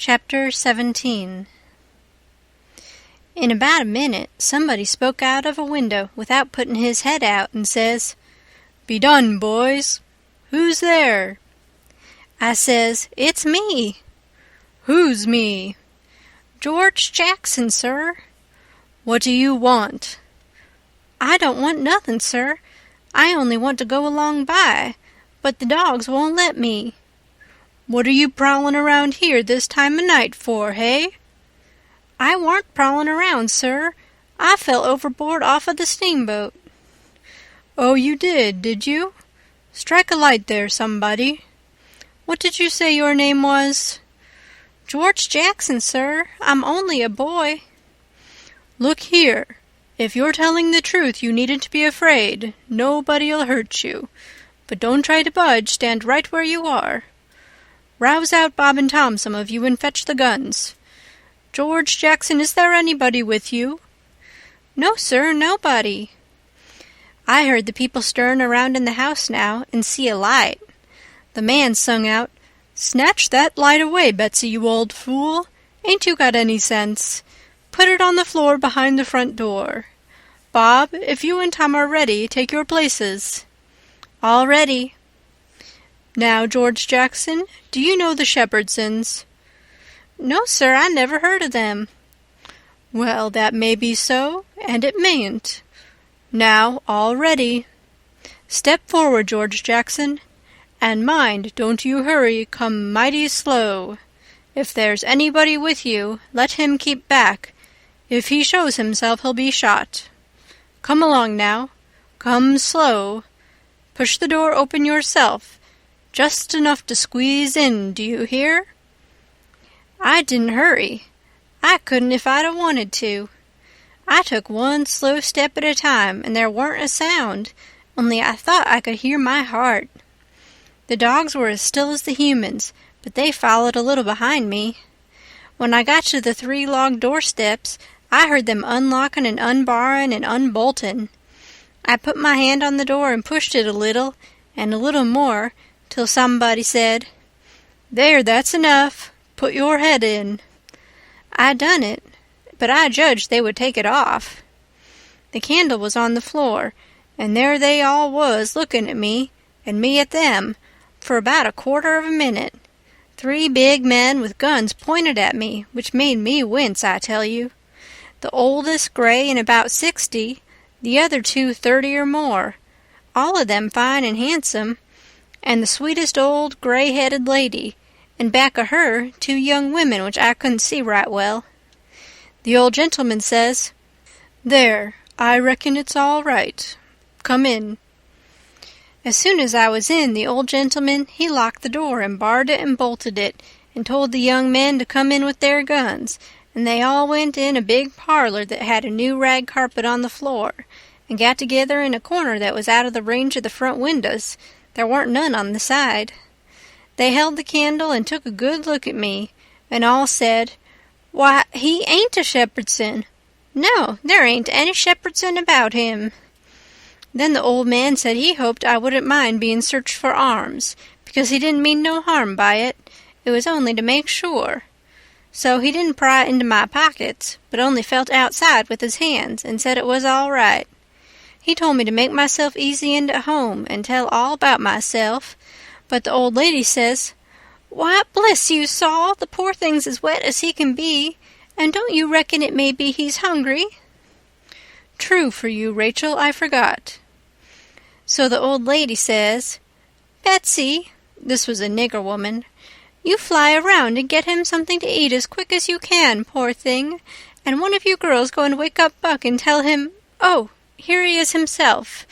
Chapter 17. In about a minute, somebody spoke out of a window without putting his head out and says, "Be done, boys. Who's there?" I says, "It's me." "Who's me?" "George Jackson, sir." "What do you want?" "I don't want nothing, sir. I only want to go along by, but the dogs won't let me." "What are you prowling around here this time of night for, hey?" "I warn't prowling around, sir. I fell overboard off of the steamboat." "Oh, you did you? Strike a light there, somebody. What did you say your name was?" "George Jackson, sir. I'm only a boy." "Look here. If you're telling the truth, you needn't be afraid. Nobody'll hurt you. But don't try to budge. Stand right where you are. Rouse out Bob and Tom, some of you, and fetch the guns. George Jackson, is there anybody with you?" "No, sir, nobody." I heard the people stirring around in the house now, and see a light. The man sung out, "Snatch that light away, Betsy, you old fool. Ain't you got any sense? Put it on the floor behind the front door. Bob, if you and Tom are ready, take your places." "All ready." "Now, George Jackson, do you know the Shepherdsons?" "No, sir, I never heard of them." "Well, that may be so, and it mayn't. Now, all ready. Step forward, George Jackson. And mind, don't you hurry, come mighty slow. If there's anybody with you, let him keep back. If he shows himself, he'll be shot. Come along now. Come slow. Push the door open yourself. Just enough to squeeze in, do you hear?" I didn't hurry. I couldn't if I'd 'a' wanted to. I took one slow step at a time, and there weren't a sound, only I thought I could hear my heart. The dogs were as still as the humans, but they followed a little behind me. When I got to the 3 log doorsteps, I heard them unlocking and unbarring and unbolting. I put my hand on the door and pushed it a little more, till somebody said, "There, that's enough. Put your head in." I done it, but I judged they would take it off. The candle was on the floor, and there they all was looking at me, and me at them, for about a quarter of a minute. 3 big men with guns pointed at me, which made me wince, I tell you. The oldest gray and about 60, the other 2 30 or more, all of them fine and handsome, and the sweetest old gray-headed lady, and back of her 2 young women which I couldn't see right well. The old gentleman says, "There, I reckon it's all right. Come in." As soon as I was in, the old gentleman, he locked the door and barred it and bolted it, and told the young men to come in with their guns, and they all went in a big parlor that had a new rag carpet on the floor, and got together in a corner that was out of the range of the front windows. There weren't none on the side. They held the candle and took a good look at me, and all said, "Why, he ain't a Shepherdson. No, there ain't any Shepherdson about him." Then the old man said he hoped I wouldn't mind being searched for arms, because he didn't mean no harm by it. It was only to make sure. So he didn't pry into my pockets, but only felt outside with his hands, and said it was all right. He told me to make myself easy and at home, and tell all about myself. But the old lady says, "Why, bless you, Saul, the poor thing's as wet as he can be, and don't you reckon it may be he's hungry?" "True for you, Rachel, I forgot." So the old lady says, "Betsy," this was a nigger woman, "you fly around and get him something to eat as quick as you can, poor thing, and one of you girls go and wake up Buck and tell him, oh, here he is himself.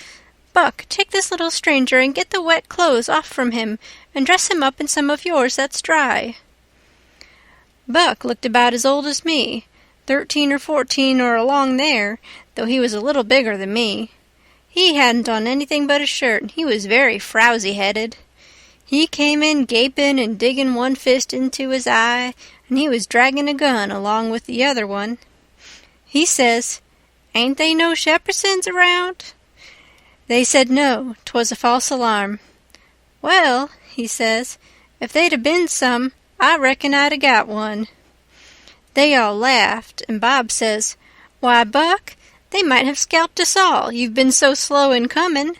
Buck, take this little stranger and get the wet clothes off from him and dress him up in some of yours that's dry." Buck looked about as old as me, 13 or 14 or along there, though he was a little bigger than me. He hadn't on anything but a shirt, and he was very frowsy-headed. He came in gaping and digging one fist into his eye, and he was dragging a gun along with the other one. He says, "Ain't they no Shepherdsons around?" They said no, 'twas a false alarm. "Well," he says, "if they'd 'a been some, I reckon I'd 'a' got one." They all laughed, and Bob says, "Why, Buck, they might have scalped us all, you've been so slow in comin'."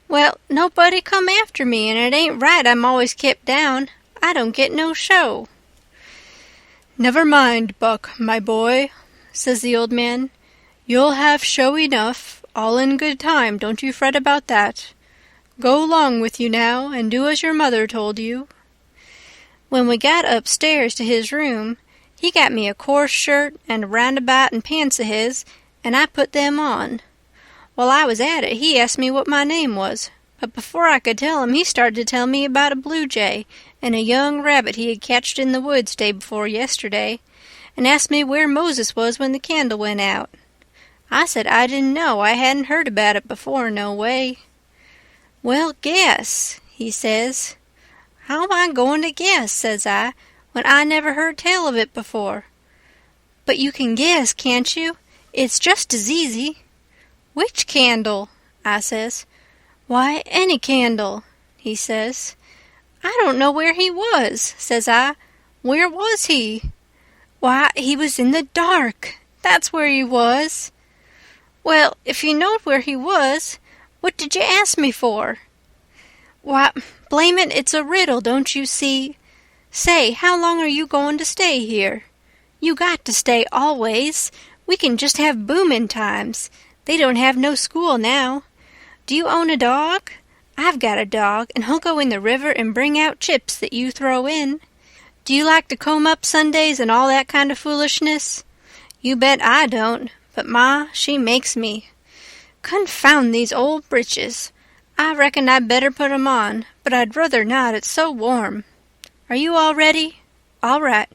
"Well, nobody come after me, and it ain't right I'm always kept down. I don't get no show." "Never mind, Buck, my boy," says the old man. "You'll have show enough, all in good time, don't you fret about that. Go along with you now, and do as your mother told you." When we got upstairs to his room, he got me a coarse shirt and a roundabout and pants of his, and I put them on. While I was at it, he asked me what my name was, but before I could tell him, he started to tell me about a blue jay and a young rabbit he had catched in the woods day before yesterday, and asked me where Moses was when the candle went out. I said I didn't know, I hadn't heard about it before, no way. "Well, guess," he says. "How am I going to guess," says I, "when I never heard tell of it before?" "But you can guess, can't you? It's just as easy." "Which candle?" I says. "Why, any candle," he says. "I don't know where he was," says I. "Where was he?" "Why, he was in the dark. That's where he was." "Well, if you knowed where he was, what did you ask me for?" "Why, blame it, it's a riddle, don't you see? Say, how long are you going to stay here? You got to stay always. We can just have boomin' times. They don't have no school now. Do you own a dog? I've got a dog, and he'll go in the river and bring out chips that you throw in. Do you like to comb up Sundays and all that kind of foolishness? You bet I don't, but Ma, she makes me. Confound these old breeches. I reckon I'd better put 'em on, but I'd ruther not, it's so warm. Are you all ready? All right.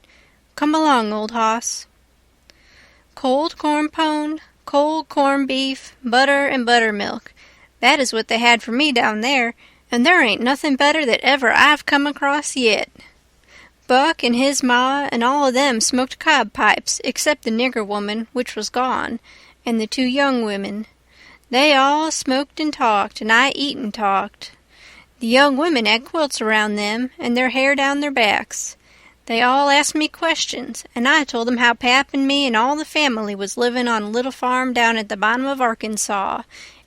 Come along, old hoss." Cold corn pone, cold corned beef, butter and buttermilk. That is what they had for me down there, and there ain't nothing better that ever I've come across yet. Buck and his ma and all of them smoked cob pipes, except the nigger woman, which was gone, and the 2 young women. They all smoked and talked, and I eat and talked. The young women had quilts around them, and their hair down their backs. They all asked me questions, and I told them how Pap and me and all the family was living on a little farm down at the bottom of Arkansas,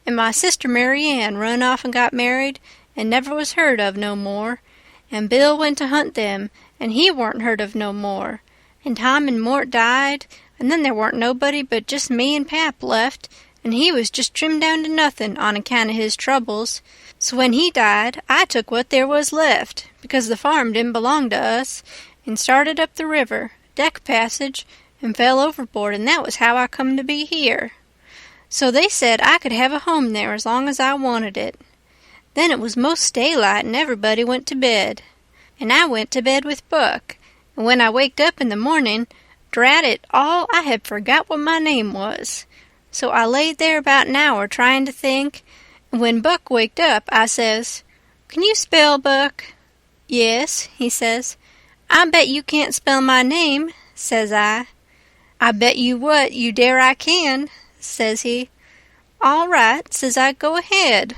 and my sister Mary Ann run off and got married and never was heard of no more, and Bill went to hunt them, and he weren't heard of no more, and Tom and Mort died, and then there weren't nobody but just me and Pap left, and he was just trimmed down to nothing on account of his troubles. So when he died, I took what there was left, because the farm didn't belong to us, and started up the river, deck passage, and fell overboard, and that was how I come to be here. So they said I could have a home there as long as I wanted it. Then it was most daylight, and everybody went to bed. And I went to bed with Buck, and when I waked up in the morning, drat it all, I had forgot what my name was. So I laid there about an hour trying to think, and when Buck waked up, I says, "Can you spell, Buck?" "Yes," he says. "I bet you can't spell my name," says I. "I bet you what, you dare I can," says he. "All right," says I, "go ahead."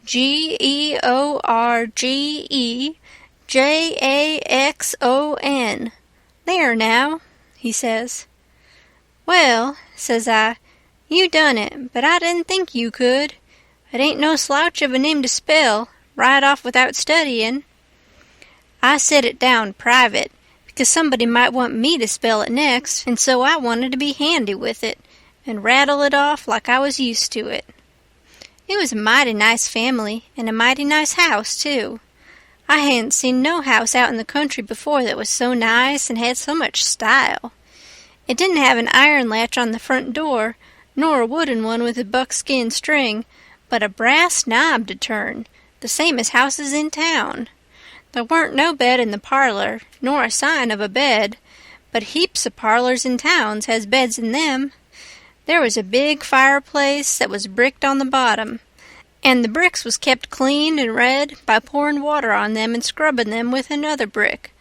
Georgejackson. There now, he says. "Well," says I, "you done it, but I didn't think you could. It ain't no slouch of a name to spell, right off without studying." I set it down private, because somebody might want me to spell it next, and so I wanted to be handy with it, and rattle it off like I was used to it. It was a mighty nice family, and a mighty nice house, too. I hadn't seen no house out in the country before that was so nice and had so much style. It didn't have an iron latch on the front door, nor a wooden one with a buckskin string, but a brass knob to turn, the same as houses in town. There weren't no bed in the parlor, nor a sign of a bed, but heaps of parlors in towns has beds in them. There was a big fireplace that was bricked on the bottom, and the bricks was kept clean and red by pouring water on them and scrubbing them with another brick.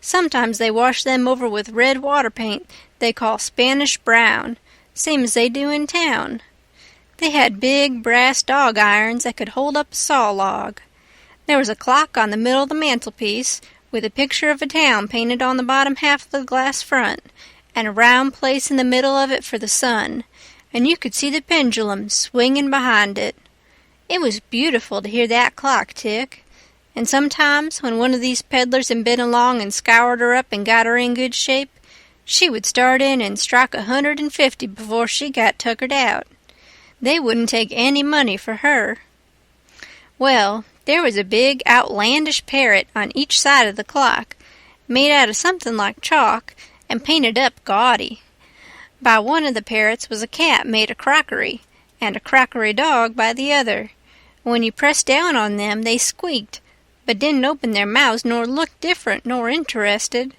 Sometimes they washed them over with red water paint they call Spanish brown, same as they do in town. They had big brass dog irons that could hold up a saw log. There was a clock on the middle of the mantelpiece, with a picture of a town painted on the bottom half of the glass front, and a round place in the middle of it for the sun, and you could see the pendulum swinging behind it. It was beautiful to hear that clock tick, and sometimes when one of these peddlers had been along and scoured her up and got her in good shape, she would start in and strike 150 before she got tuckered out. They wouldn't take any money for her. Well, there was a big outlandish parrot on each side of the clock, made out of something like chalk and painted up gaudy. By one of the parrots was a cat made of crockery, and a crockery dog by the other. When you pressed down on them, they squeaked, but didn't open their mouths nor look different nor interested.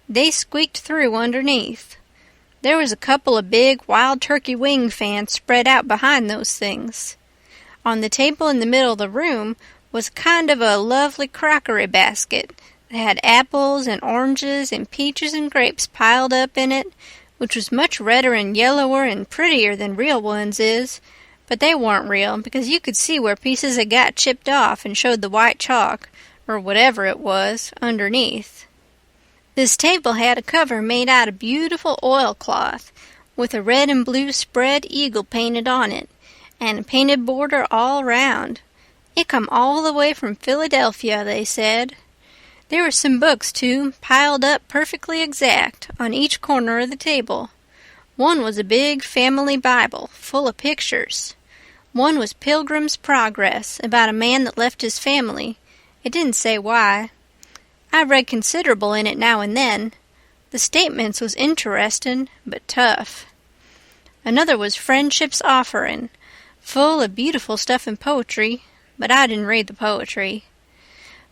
They squeaked through underneath. There was a couple of big wild turkey wing fans spread out behind those things. On the table in the middle of the room was kind of a lovely crockery basket that had apples and oranges and peaches and grapes piled up in it, which was much redder and yellower and prettier than real ones is, but they weren't real because you could see where pieces had got chipped off and showed the white chalk, or whatever it was, underneath. This table had a cover made out of beautiful oilcloth, with a red and blue spread eagle painted on it, and a painted border all round. It come all the way from Philadelphia, they said. There were some books, too, piled up perfectly exact on each corner of the table. One was a big family Bible, full of pictures. One was Pilgrim's Progress, about a man that left his family. It didn't say why. I read considerable in it now and then. The statements was interestin', but tough. Another was Friendship's Offerin', full of beautiful stuff in poetry, but I didn't read the poetry.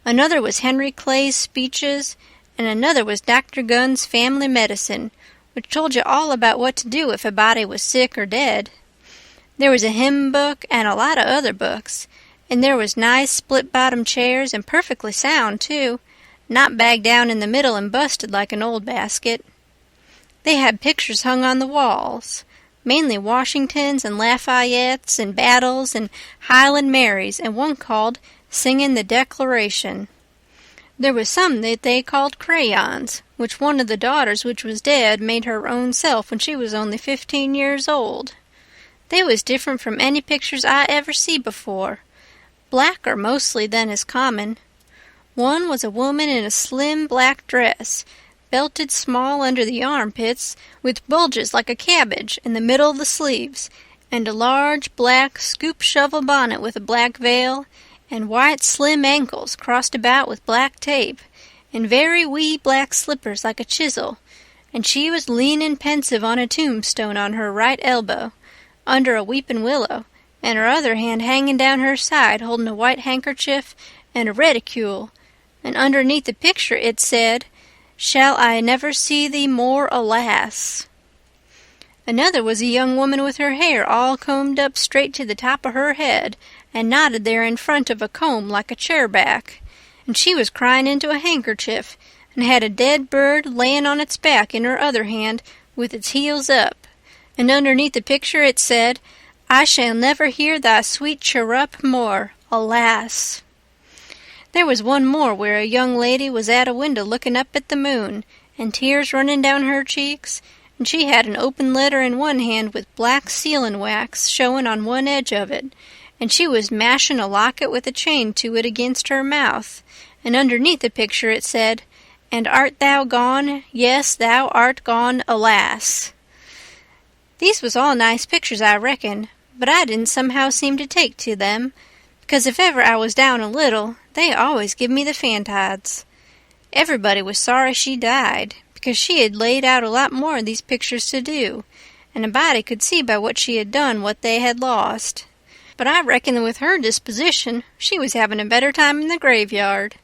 Another was Henry Clay's Speeches, and another was Dr. Gunn's Family Medicine, which told you all about what to do if a body was sick or dead. There was a hymn book and a lot of other books, and there was nice split-bottom chairs and perfectly sound, too, not bagged down in the middle and busted like an old basket. They had pictures hung on the walls, mainly Washingtons and Lafayettes and battles and Highland Marys, and one called Singin' the Declaration. There was some that they called crayons, which one of the daughters which was dead made her own self when she was only 15 years old. They was different from any pictures I ever see before, blacker mostly than is common. One was a woman in a slim black dress, belted small under the armpits, with bulges like a cabbage in the middle of the sleeves, and a large black scoop-shovel bonnet with a black veil, and white slim ankles crossed about with black tape, and very wee black slippers like a chisel, and she was leaning pensive on a tombstone on her right elbow, under a weeping willow, and her other hand hanging down her side holding a white handkerchief and a reticule, and underneath the picture it said, "Shall I never see thee more, alas?" Another was a young woman with her hair all combed up straight to the top of her head and knotted there in front of a comb like a chair-back, and she was crying into a handkerchief and had a dead bird laying on its back in her other hand with its heels up, and underneath the picture it said, "I shall never hear thy sweet chirrup more, alas." There was one more where a young lady was at a window looking up at the moon, and tears running down her cheeks, and she had an open letter in one hand with black sealing wax showing on one edge of it, and she was mashing a locket with a chain to it against her mouth, and underneath the picture it said, "And art thou gone? Yes, thou art gone, alas." These was all nice pictures, I reckon, but I didn't somehow seem to take to them, because if ever I was down a little, they always give me the fantides. Everybody was sorry she died, because she had laid out a lot more of these pictures to do, and a body could see by what she had done what they had lost. But I reckon that with her disposition, she was having a better time in the graveyard.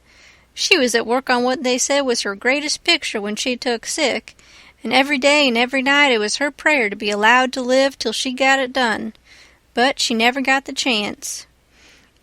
She was at work on what they said was her greatest picture when she took sick, and every day and every night it was her prayer to be allowed to live till she got it done, but she never got the chance.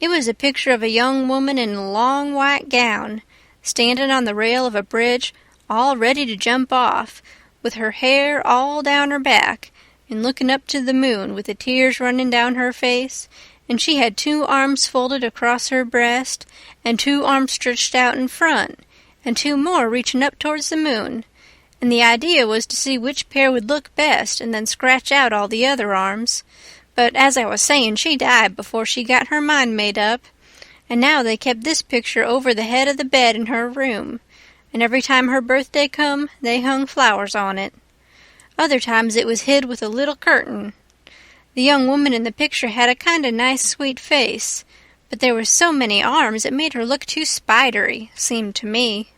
It was a picture of a young woman in a long white gown, standing on the rail of a bridge, all ready to jump off, with her hair all down her back, and looking up to the moon with the tears running down her face, and she had 2 arms folded across her breast, and 2 arms stretched out in front, and 2 more reaching up towards the moon, and the idea was to see which pair would look best and then scratch out all the other arms. But as I was saying, she died before she got her mind made up, and now they kept this picture over the head of the bed in her room, and every time her birthday come, they hung flowers on it. Other times it was hid with a little curtain. The young woman in the picture had a kind of nice sweet face, but there were so many arms it made her look too spidery, seemed to me.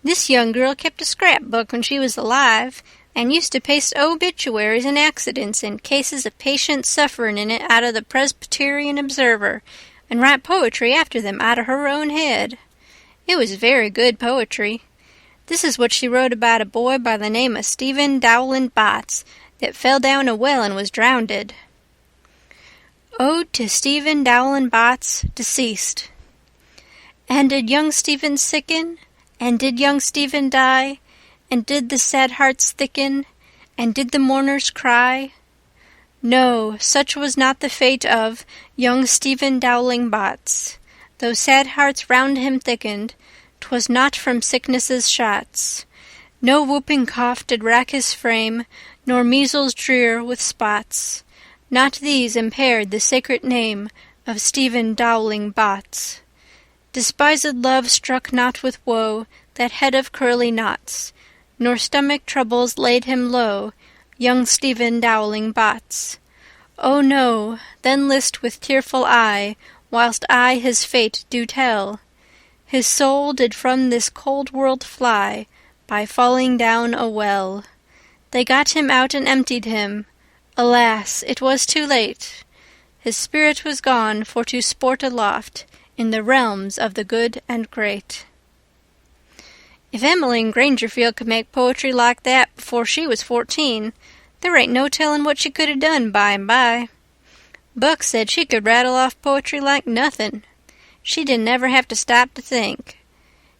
This young girl kept a scrapbook when she was alive, and used to paste obituaries and accidents and cases of patients suffering in it out of the Presbyterian Observer, and write poetry after them out of her own head. It was very good poetry. This is what she wrote about a boy by the name of Stephen Dowland Botts that fell down a well and was drownded. Ode to Stephen Dowland Botts, deceased. And did young Stephen sicken? And did young Stephen die? And did the sad hearts thicken? And did the mourners cry? No, such was not the fate of young Stephen Dowling Botts. Though sad hearts round him thickened, 'twas not from sickness's shots. No whooping cough did rack his frame, nor measles drear with spots. Not these impaired the sacred name of Stephen Dowling Botts. Despised love struck not with woe that head of curly knots, nor stomach troubles laid him low, young Stephen Dowling Botts. Oh no, then list with tearful eye, whilst I his fate do tell. His soul did from this cold world fly, by falling down a well. They got him out and emptied him. Alas, it was too late. His spirit was gone for to sport aloft in the realms of the good and great. If Emmeline Grangerfield could make poetry like that before she was 14, there ain't no telling what she could have done by and by. Buck said she could rattle off poetry like nothing. She didn't ever have to stop to think.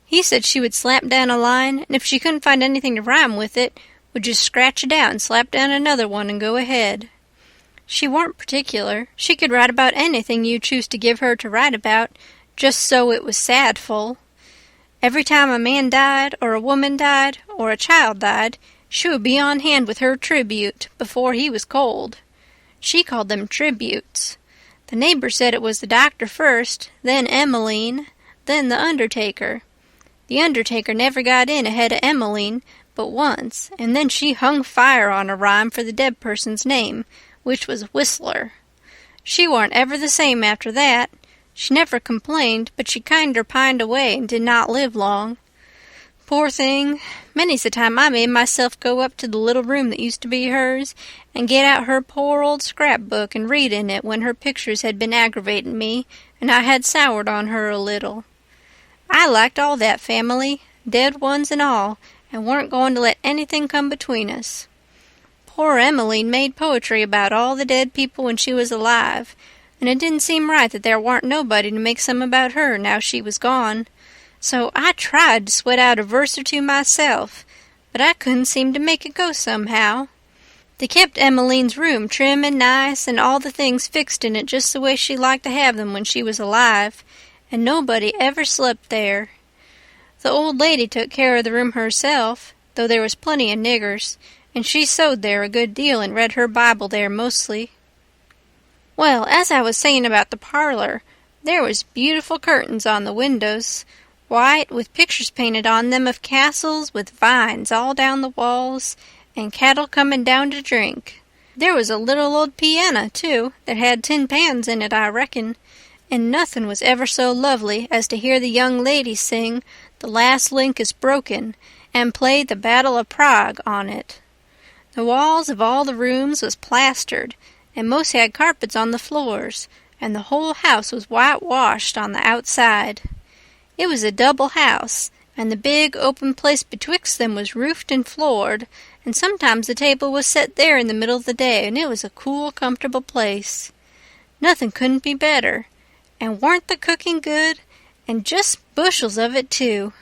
He said she would slap down a line, and if she couldn't find anything to rhyme with it, would just scratch it out and slap down another one and go ahead. She weren't particular. She could write about anything you choose to give her to write about, just so it was sadful. Every time a man died, or a woman died, or a child died, she would be on hand with her tribute before he was cold. She called them tributes. The neighbor said it was the doctor first, then Emmeline, then the undertaker. The undertaker never got in ahead of Emmeline but once, and then she hung fire on a rhyme for the dead person's name, which was Whistler. She warn't ever the same after that. She never complained, but she kinder pined away and did not live long. Poor thing, many's the time I made myself go up to the little room that used to be hers and get out her poor old scrapbook and read in it when her pictures had been aggravating me and I had soured on her a little. I liked all that family, dead ones and all, and weren't going to let anything come between us. Poor Emmeline made poetry about all the dead people when she was alive, and it didn't seem right that there warn't nobody to make some about her now she was gone. So I tried to sweat out a verse or two myself, but I couldn't seem to make it go somehow. They kept Emmeline's room trim and nice, and all the things fixed in it just the way she liked to have them when she was alive, and nobody ever slept there. The old lady took care of the room herself, though there was plenty of niggers, and she sewed there a good deal and read her Bible there mostly. Well, as I was saying about the parlor, there was beautiful curtains on the windows, white, with pictures painted on them of castles with vines all down the walls, and cattle coming down to drink. There was a little old piano, too, that had tin pans in it, I reckon, and nothing was ever so lovely as to hear the young lady sing "The Last Link is Broken" and play "The Battle of Prague" on it. The walls of all the rooms was plastered, and most had carpets on the floors, and the whole house was whitewashed on the outside. It was a double house, and the big open place betwixt them was roofed and floored, and sometimes the table was set there in the middle of the day, and it was a cool, comfortable place. Nothing couldn't be better, and warn't the cooking good, and just bushels of it, too.